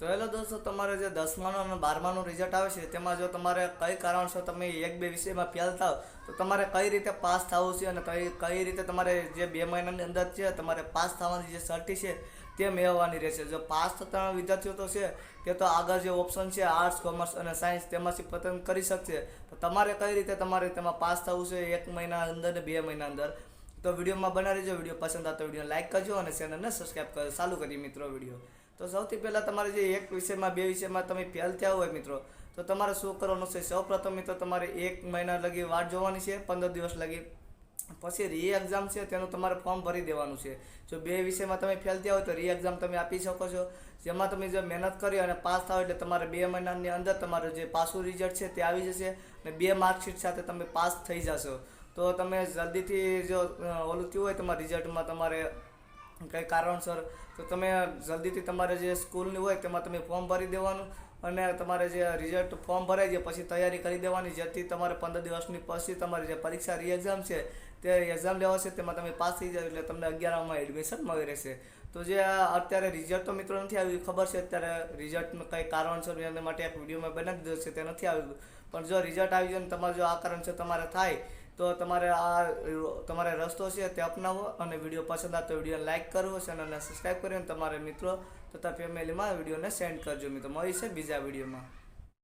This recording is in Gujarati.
તો હેલો દોસ્તો, તમારે જે 10માનું અને 12માનું રિઝલ્ટ આવે છે તેમાં જો તમારે કઈ કારણસર તમે એક બે વિષયમાં ફેલ થાવ તો તમારે કઈ રીતે પાસ થવું છે અને કઈ રીતે તમારે જે 2 મહિનાની અંદર છે તમારે પાસ થવાની જે સર્ટી છે તે મેળવવાની રહેશે। જો પાસ થતા વિદ્યાર્થીઓ તો છે તે તો આગળ જે ઓપ્શન છે આર્ટ્સ, કોમર્સ અને સાયન્સ તેમાંથી પસંદ કરી શકશે। તો તમારે કઈ રીતે તમારે તેમાં પાસ થવું છે 1 મહિના અંદર ને 2 મહિના અંદર, તો વિડીયોમાં બના રહેજો। વિડીયો પસંદ આવતો વિડીયો લાઈક કરજો અને ચેનલને સબસ્ક્રાઈબ કરજો। ચાલુ કરીએ મિત્રો વિડીયો। તો સૌથી પહેલાં તમારે જે એક વિષયમાં 2 વિષયમાં તમે ફેલ થયા હોય મિત્રો, તો તમારે શું કરવાનું છે? સૌપ્રથમ મિત્રો તમારે 1 મહિના લગી વાટ જોવાની છે, 15 દિવસ લગી। પછી રી એક્ઝામ છે તેનું તમારે ફોર્મ ભરી દેવાનું છે। જો 2 વિષયમાં તમે ફેલ થયા હોય તો રી એક્ઝામ તમે આપી શકો છો, જેમાં તમે જે મહેનત કરી અને પાસ થાવ એટલે તમારે 2 મહિનાની અંદર તમારું જે પાસું રિઝલ્ટ છે તે આવી જશે અને 2 માર્કશીટ સાથે તમે પાસ થઈ જશો। તો તમે જલ્દીથી જો ઓલું થયું હોય તમારા રિઝલ્ટમાં તમારે કંઈ કારણસર, તો તમે જલ્દીથી તમારે જે સ્કૂલની હોય તેમાં તમે ફોર્મ ભરી દેવાનું અને તમારે જે રિઝલ્ટ ફોર્મ ભરાઈ જાય પછી તૈયારી કરી દેવાની, જેથી તમારે 15 દિવસની પછી તમારી જે પરીક્ષા રી એક્ઝામ છે તે એક્ઝામ લેવાશે તેમાં તમે પાસ થઈ જાય એટલે તમને 11માં એડમિશન મળી રહેશે। તો જે અત્યારે રિઝલ્ટ તો મિત્રો નથી આવ્યું, ખબર છે અત્યારે રિઝલ્ટનું કંઈ કારણસર એના માટે એક વિડીયોમાં બનાવી દીધો છે તે નથી આવ્યું, પણ જો રિઝલ્ટ આવી જાય ને તમારે જો આ કારણસર તમારે થાય તો તમારે રસ્તો છે તે અપનાવો અને વિડીયો પસંદ આવે તો વિડીયોને લાઈક કરવો, ચેનલને સબસ્ક્રાઈબ કરી અને તમારા મિત્રો તથા ફેમિલીમાં વિડીયોને સેન્ડ કરજો। મિત્રો મળીશું બીજા વિડીયોમાં।